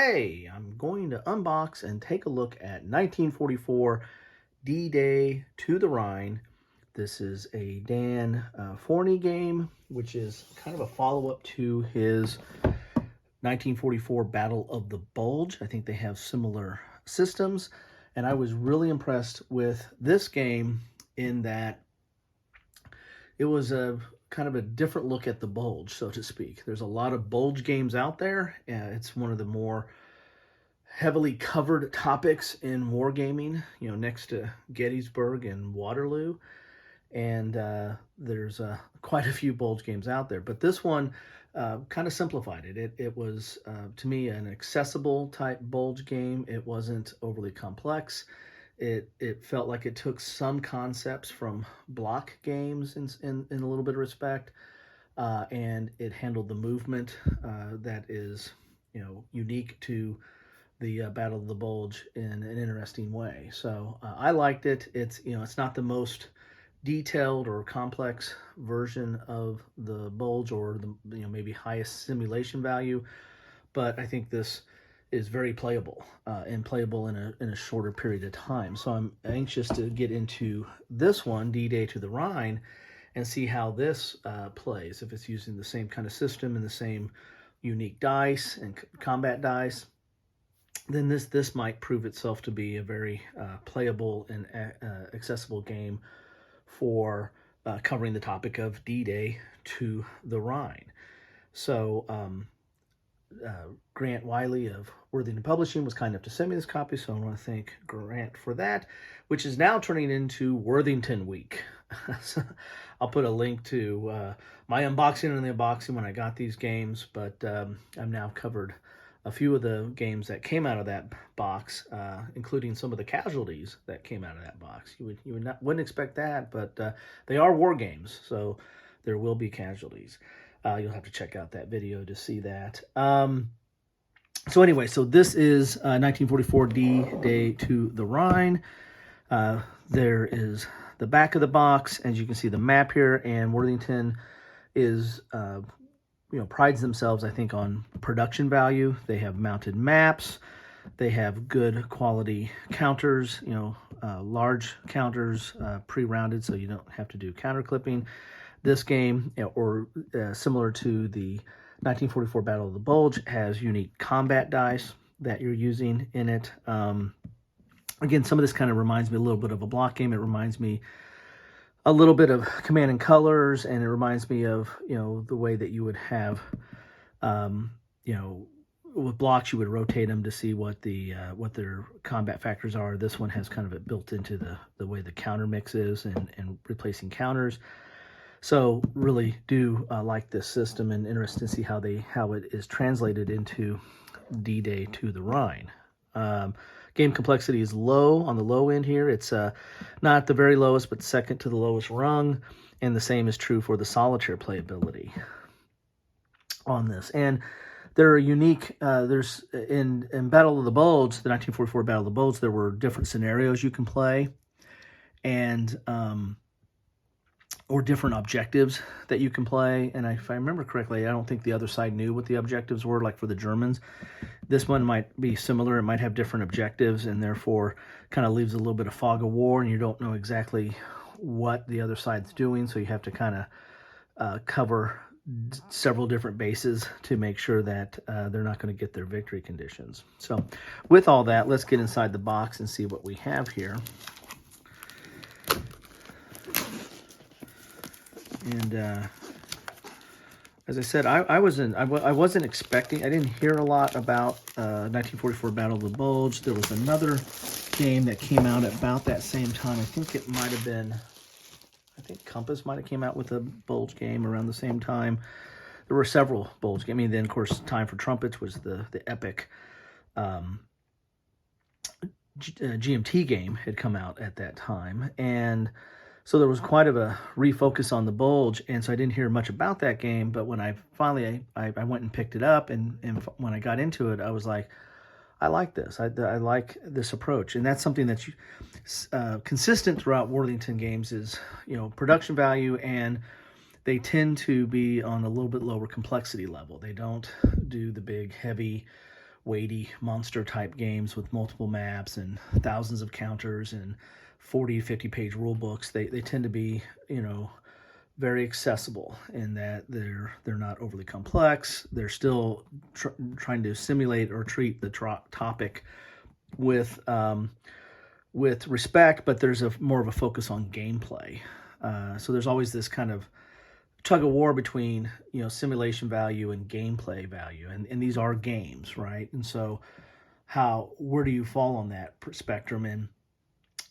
Today, I'm going to unbox and take a look at 1944 D-Day to the Rhine. This is a Dan Fournie game, which is kind of a follow-up to his 1944 Battle of the Bulge. I think they have similar systems, and I was really impressed with this game in that it was a kind of a different look at the Bulge, so to speak. There's a lot of Bulge games out there. It's one of the more heavily covered topics in wargaming, next to Gettysburg and Waterloo. And there's quite a few Bulge games out there. But this one kind of simplified it. It was, to me, an accessible type Bulge game. It wasn't overly complex. It felt like it took some concepts from block games in a little bit of respect, and it handled the movement that is unique to the Battle of the Bulge in an interesting way. So I liked it. It's not the most detailed or complex version of the Bulge or the maybe highest simulation value, but I think this is very playable and playable in a shorter period of time. So I'm anxious to get into this one, D-Day to the Rhine, and see how this plays, if it's using the same kind of system and the same unique dice and combat dice. Then this might prove itself to be a very playable and accessible game for covering the topic of D-Day to the Rhine. So Grant Wylie of Worthington Publishing was kind enough to send me this copy, so I want to thank Grant for that, which is now turning into Worthington Week. So I'll put a link to my unboxing and the unboxing when I got these games, but I've now covered a few of the games that came out of that box, including some of the casualties that came out of that box. You wouldn't expect that, but they are war games, so there will be casualties. You'll have to check out that video to see that. So anyway, so this is 1944 D-Day to the Rhine. There is the back of the box, as you can see the map here, and Worthington is, prides themselves, I think, on production value. They have mounted maps. They have good quality counters, large counters, pre-rounded, so you don't have to do counter clipping. This game, or similar to the 1944 Battle of the Bulge, has unique combat dice that you're using in it. Again, some of this kind of reminds me a little bit of a block game. It reminds me a little bit of Command and Colors, and it reminds me of, the way that you would have, with blocks, you would rotate them to see what their combat factors are. This one has kind of it built into the way the counter mix is and replacing counters. So really do like this system, and interested to see how it is translated into D-Day to the Rhine. Game complexity is low, on the low end here. It's not the very lowest, but second to the lowest rung, and the same is true for the solitaire playability on this. And there are unique, there's in Battle of the Bulge, the 1944 Battle of the Bulge, there were different scenarios you can play, and or different objectives that you can play. And if I remember correctly, I don't think the other side knew what the objectives were, like for the Germans. This one might be similar. It might have different objectives, and therefore kind of leaves a little bit of fog of war, and you don't know exactly what the other side's doing, so you have to kind of cover several different bases to make sure that they're not going to get their victory conditions. So with all that, let's get inside the box and see what we have here. And as I said, I wasn't expecting. I didn't hear a lot about 1944 Battle of the Bulge. There was another game that came out at about that same time. I think it might have been. I think Compass might have came out with a Bulge game around the same time. There were several Bulge games. I mean, then of course, Time for Trumpets was the epic GMT game had come out at that time, and so there was quite of a refocus on the Bulge, and so I didn't hear much about that game. But when I finally I went and picked it up, and when I got into it, I was like, I like this. I like this approach, and that's something that's consistent throughout Worthington games is production value, and they tend to be on a little bit lower complexity level. They don't do the big, heavy weighty monster type games with multiple maps and thousands of counters and 40, 50 page rule books. They tend to be, very accessible in that they're not overly complex. They're still trying to simulate or treat the topic with respect, but there's more of a focus on gameplay. So there's always this kind of tug of war between simulation value and gameplay value, and these are games, right? And so where do you fall on that spectrum? And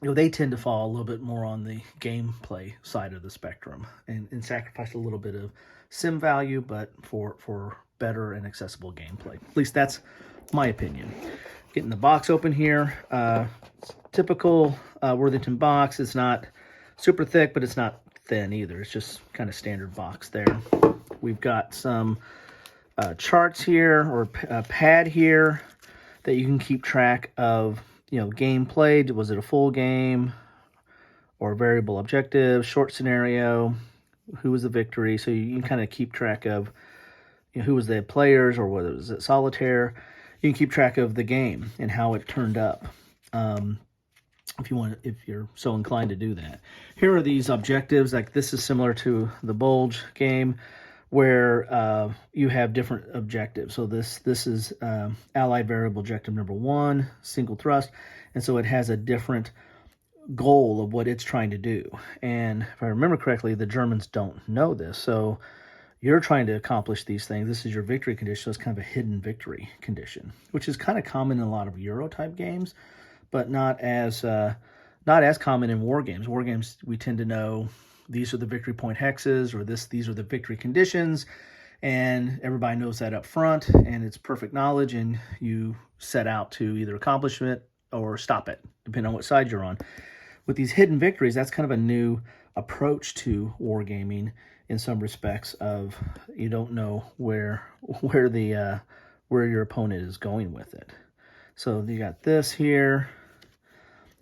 they tend to fall a little bit more on the gameplay side of the spectrum and sacrifice a little bit of sim value, but for better and accessible gameplay. At least that's my opinion. Getting the box open here. Typical Worthington box. It's not super thick, but it's not thin either. It's just kind of standard box there. We've got some charts here, or a pad here, that you can keep track of game played. Was it a full game or variable objective, short scenario, who was the victory? So you can kind of keep track of who was the players, or whether it was solitaire. You can keep track of the game and how it turned up, if you're so inclined to do that. Here are these objectives. Like, this is similar to the Bulge game, where you have different objectives. So this is allied variable objective number 1, single thrust, and so it has a different goal of what it's trying to do. And if I remember correctly, the Germans don't know this. So you're trying to accomplish these things. This is your victory condition. So it's kind of a hidden victory condition, which is kind of common in a lot of Euro type games, but not as common in war games. War games, we tend to know these are the victory point hexes, or these are the victory conditions, and everybody knows that up front, and it's perfect knowledge, and you set out to either accomplish it or stop it, depending on what side you're on. With these hidden victories, that's kind of a new approach to wargaming in some respects. Of you don't know where your opponent is going with it. So you got this here.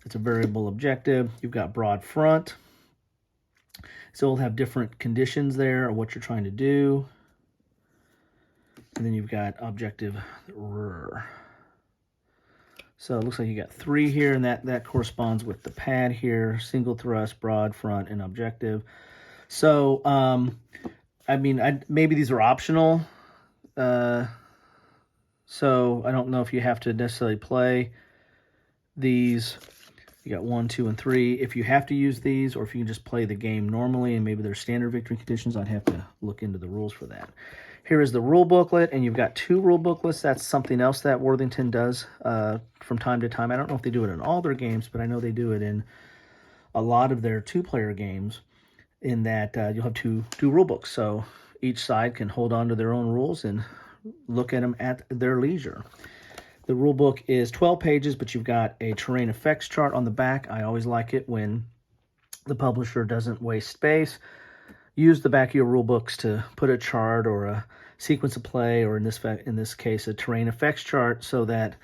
It's a variable objective. You've got broad front. So we'll have different conditions there of what you're trying to do. And then you've got objective RR. So it looks like you got 3 here, and that corresponds with the pad here: single thrust, broad front, and objective. So, maybe these are optional. So I don't know if you have to necessarily play these. You got 1, 2, and 3. If you have to use these, or if you can just play the game normally, and maybe there's standard victory conditions, I'd have to look into the rules for that. Here is the rule booklet, and you've got 2 rule booklets. That's something else that Worthington does from time to time. I don't know if they do it in all their games, but I know they do it in a lot of their 2-player games, in that you'll have two rule books. So each side can hold on to their own rules and look at them at their leisure. The rule book is 12 pages, but you've got a terrain effects chart on the back. I always like it when the publisher doesn't waste space. Use the back of your rule books to put a chart or a sequence of play, or in this case, a terrain effects chart, so that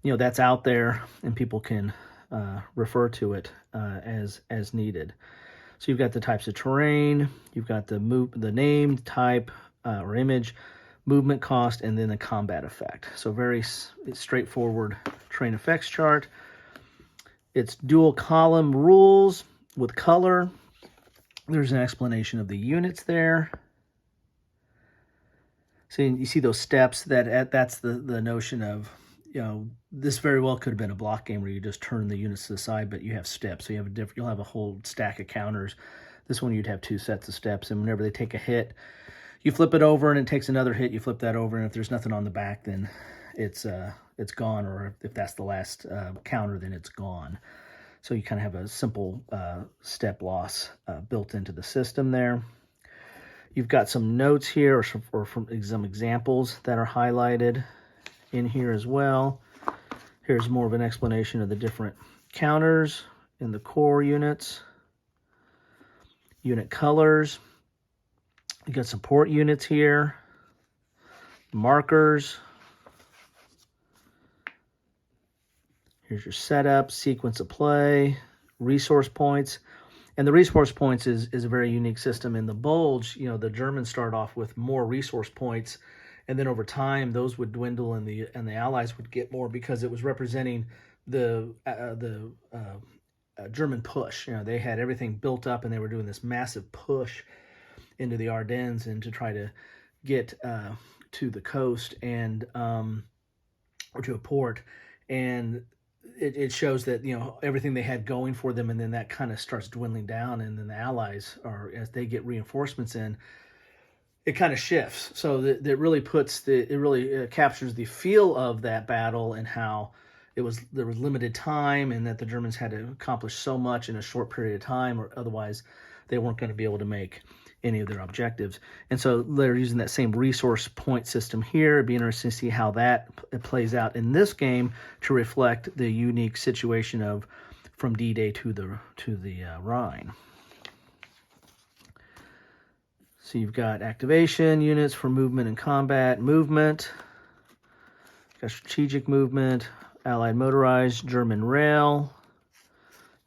that's out there and people can refer to it as needed. So you've got the types of terrain, you've got the name, type, or image, movement cost, and then the combat effect. So very straightforward terrain effects chart. It's dual column rules with color. There's an explanation of the units there. So you see those steps. That's the notion of, this very well could have been a block game where you just turn the units to the side, but you have steps. So you'll have a whole stack of counters. This one you'd have 2 sets of steps, and whenever they take a hit, you flip it over, and it takes another hit. You flip that over, and if there's nothing on the back, then it's gone. Or if that's the last counter, then it's gone. So you kind of have a simple step loss built into the system there. You've got some notes here, or from some examples that are highlighted in here as well. Here's more of an explanation of the different counters in the core units. Unit colors. You got support units here. Markers. Here's your setup, sequence of play, resource points. And the resource points is a very unique system. In the Bulge, the Germans start off with more resource points, and then over time those would dwindle, and the Allies would get more because it was representing the German push. You know, they had everything built up, and they were doing this massive push into the Ardennes and to try to get to the coast and or to a port, and it shows that, you know, everything they had going for them, and then that kind of starts dwindling down, and then the Allies, or as they get reinforcements in, it kind of shifts. So that really captures the feel of that battle, and how there was limited time, and that the Germans had to accomplish so much in a short period of time, or otherwise they weren't going to be able to make any of their objectives. And so they're using that same resource point system here. It'd be interesting to see how that plays out in this game to reflect the unique situation of from D-Day to the Rhine. So you've got activation units for movement and combat. Movement, you've got strategic movement, Allied motorized, German rail.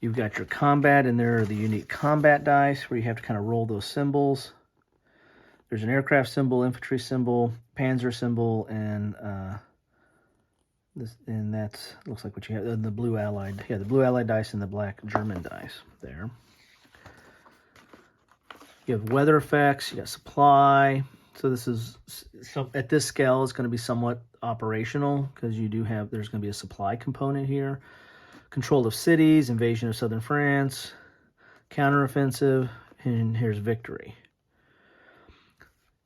You've got your combat, and there are the unique combat dice where you have to kind of roll those symbols. There's an aircraft symbol, infantry symbol, panzer symbol, and that's looks like what you have. The blue Allied, the blue Allied dice and the black German dice there. You have weather effects. You got supply. So this is at this scale, it's going to be somewhat operational because there's going to be a supply component here. Control of cities, invasion of southern France, counteroffensive, and here's victory.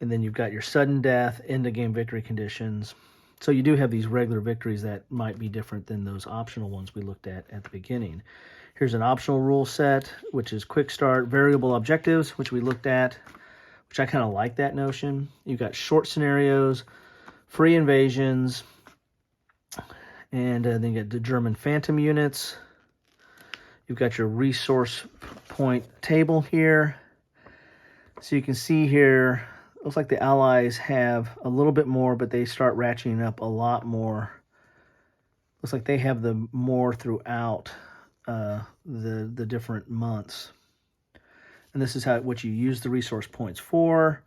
And then you've got your sudden death, end of game victory conditions. So you do have these regular victories that might be different than those optional ones we looked at the beginning. Here's an optional rule set, which is quick start, variable objectives, which we looked at, which I kind of like that notion. You've got short scenarios, free invasions, and then you get the German Phantom units. You've got your resource point table here. So you can see here, looks like the Allies have a little bit more, but they start ratcheting up a lot more. Looks like they have the more throughout the different months. And this is what you use the resource points for,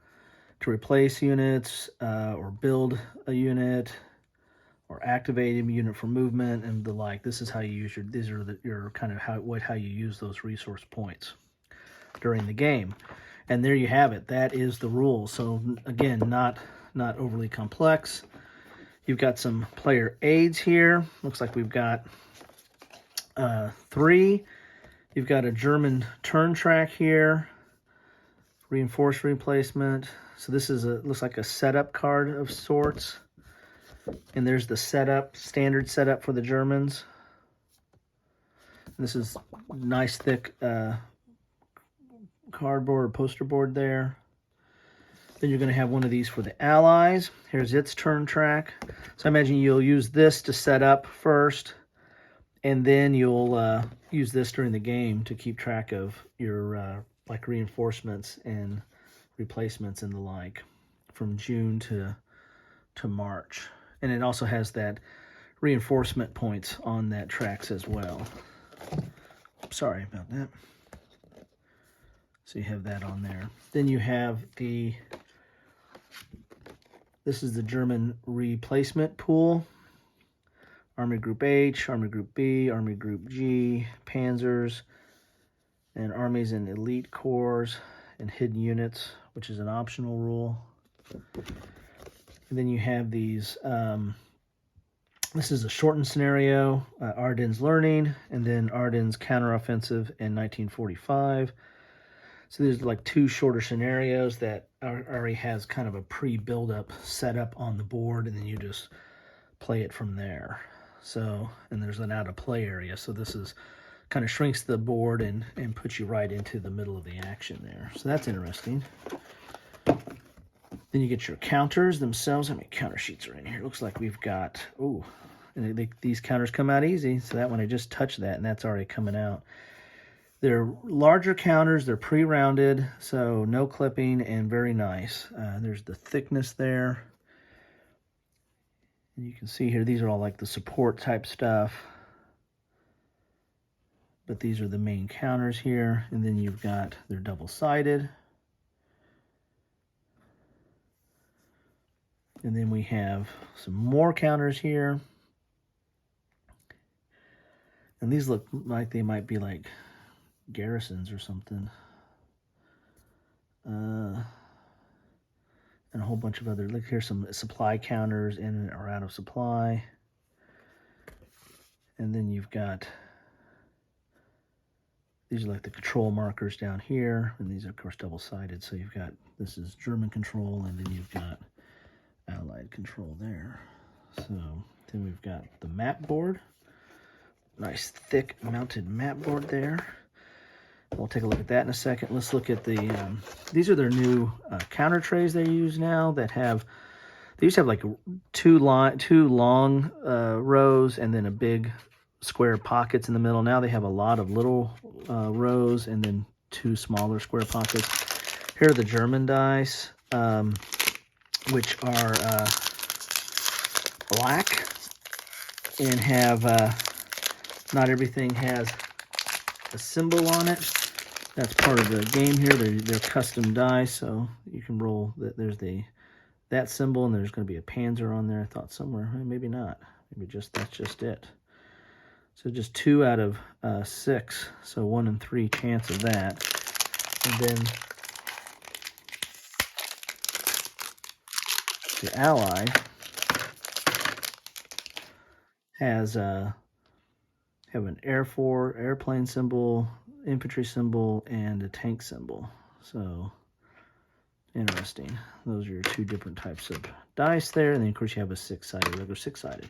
to replace units, or build a unit, or activate a unit for movement and the like. This is how you use your kind of how you use those resource points during the game. And there you have it. That is the rules. So again, not overly complex. You've got some player aids here. Looks like we've got 3. You've got a German turn track here, reinforced replacement. So this is looks like a setup card of sorts. And there's the standard setup for the Germans. This is nice thick cardboard or poster board there. Then you're going to have one of these for the Allies. Here's its turn track. So I imagine you'll use this to set up first, and then you'll use this during the game to keep track of your like reinforcements and replacements and the like from June to March. And it also has that reinforcement points on that tracks as well. Sorry about that. So you have that on there. Then you have this is the German replacement pool. Army Group H, Army Group B, Army Group G, Panzers, and Armies and Elite Corps, and Hidden Units, which is an optional rule. And then you have these, this is a shortened scenario, Ardennes Learning, and then Ardennes Counteroffensive in 1945. So there's like 2 shorter scenarios that already has kind of a pre-build-up setup on the board, and then you just play it from there. So, and there's an out-of-play area, so this is kind of shrinks the board and puts you right into the middle of the action there. So that's interesting. Then you get your counters themselves. How many counter sheets are in here? It looks like we've got, and these counters come out easy. So that one, I just touched that, and that's already coming out. They're larger counters. They're pre-rounded, so no clipping and very nice. There's the thickness there. And you can see here, these are all like the support type stuff. But these are the main counters here. And then you've got, they're double-sided. And then we have some more counters here. And these look like they might be like garrisons or something. And a whole bunch of other, look, here's some supply counters in or out of supply. And then you've got, these are like the control markers down here. And these are, of course, double-sided. So you've got, this is German control, and then you've got Allied control there. So then we've got the map board. Nice thick mounted map board there. We'll take a look at that in a second. Let's look at the, these are their new counter trays they use now that have, they used to have like two long rows and then a big square pockets in the middle. Now they have a lot of little rows and then two smaller square pockets. Here are the German dice, which are black and have, not everything has a symbol on it. That's part of the game here. They're custom dice, so you can roll. There's that symbol, and there's going to be a Panzer on there. I thought somewhere, maybe not. Maybe that's just it. So just 2 out of 6, so 1 in 3 chance of that. And then the Ally has have an airplane symbol, infantry symbol, and a tank symbol. So interesting. Those are your 2 different types of dice there, and then of course you have a 6-sided, regular 6-sided.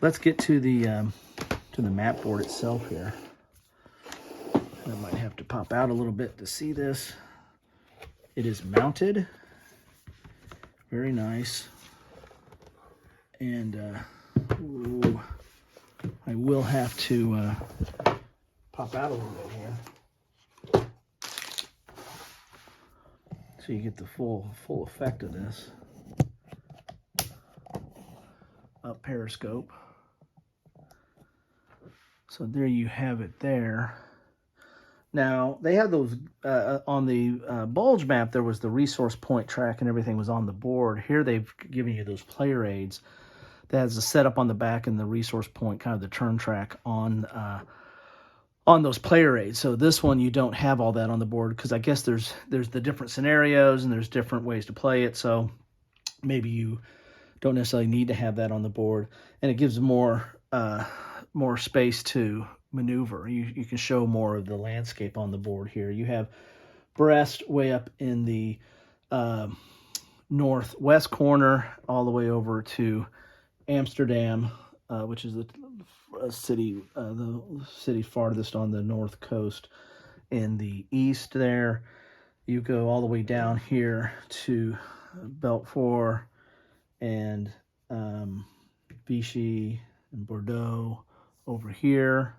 Let's get to the map board itself here. I might have to pop out a little bit to see this. It is mounted, very nice, and ooh, I will have to pop out a little bit here so you get the full effect of this. Up periscope. So there you have it there. Now, they have those, on the Bulge map, there was the resource point track and everything was on the board. Here they've given you those player aids. That has a setup on the back and the resource point, kind of the turn track on those player aids. So this one, you don't have all that on the board because I guess there's the different scenarios and there's different ways to play it. So maybe you don't necessarily need to have that on the board. And it gives more space to maneuver. You can show more of the landscape on the board here. You have Brest way up in the northwest corner all the way over to Amsterdam, which is the city farthest on the north coast in the east there. You go all the way down here to Belfort and Vichy and Bordeaux over here.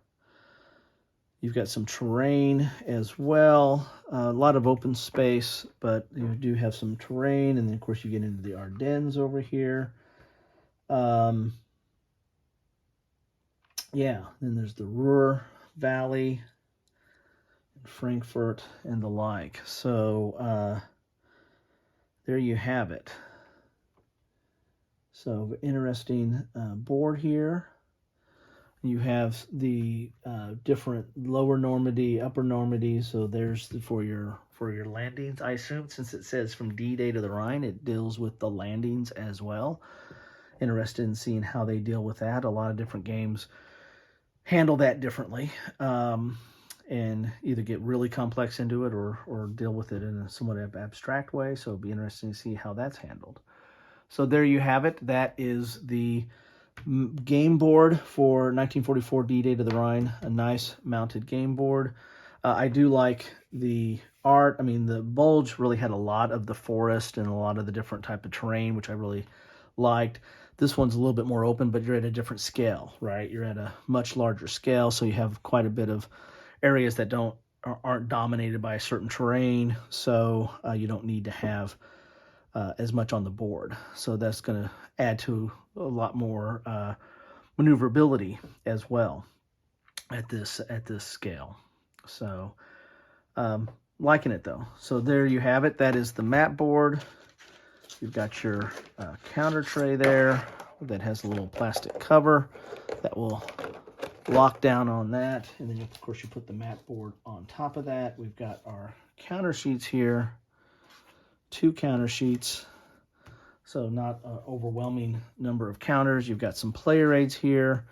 You've got some terrain as well, a lot of open space, but you do have some terrain, and then of course you get into the Ardennes over here. Yeah, then there's the Ruhr Valley, Frankfurt, and the like. So there you have it. So interesting board here. You have the different lower Normandy, upper Normandy. So there's for your landings. I assume since it says from D-Day to the Rhine, it deals with the landings as well. Interested in seeing how they deal with that. A lot of different games handle that differently, and either get really complex into it or deal with it in a somewhat abstract way. So it'll be interesting to see how that's handled. So there you have it. That is the game board for 1944 D-Day to the Rhine. A nice mounted game board. I do like the art. I mean, the Bulge really had a lot of the forest and a lot of the different type of terrain, which I really liked. This one's a little bit more open, but you're at a different scale, right? You're at a much larger scale, so you have quite a bit of areas that aren't dominated by a certain terrain, so you don't need to have as much on the board. So that's going to add to a lot more maneuverability as well at this scale. So liking it though. So there you have it. That is the map board. You've got your counter tray there that has a little plastic cover that will lock down on that. And then, of course, you put the mat board on top of that. We've got our counter sheets here, 2 counter sheets. So not an overwhelming number of counters. You've got some player aids here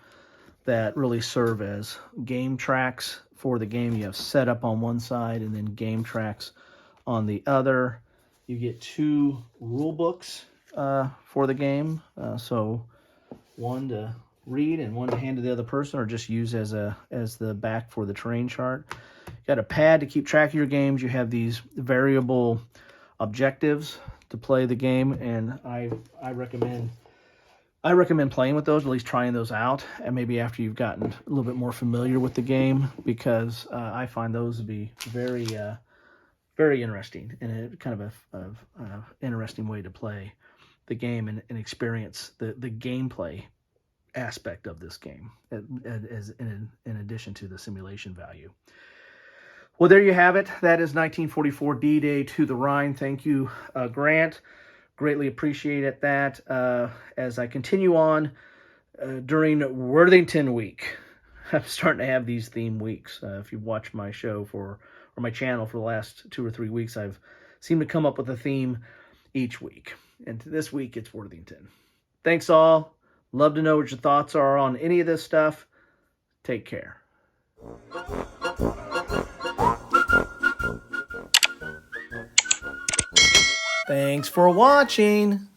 that really serve as game tracks for the game. You have setup on one side and then game tracks on the other. You get 2 rule books for the game. So one to read and one to hand to the other person, or just use as the back for the terrain chart. You got a pad to keep track of your games. You have these variable objectives to play the game, and I recommend playing with those, at least trying those out, and maybe after you've gotten a little bit more familiar with the game, because I find those to be very very interesting, and a kind of a interesting way to play the game and experience the gameplay aspect of this game, as in addition to the simulation value. Well, there you have it. That is 1944 D-Day to the Rhine. Thank you, Grant. Greatly appreciate it. That as I continue on during Worthington week, I'm starting to have these theme weeks. If you've watched my show or my channel for the last 2 or 3 weeks, I've seemed to come up with a theme each week. And this week, it's Worthington. Thanks all. Love to know what your thoughts are on any of this stuff. Take care. Thanks for watching.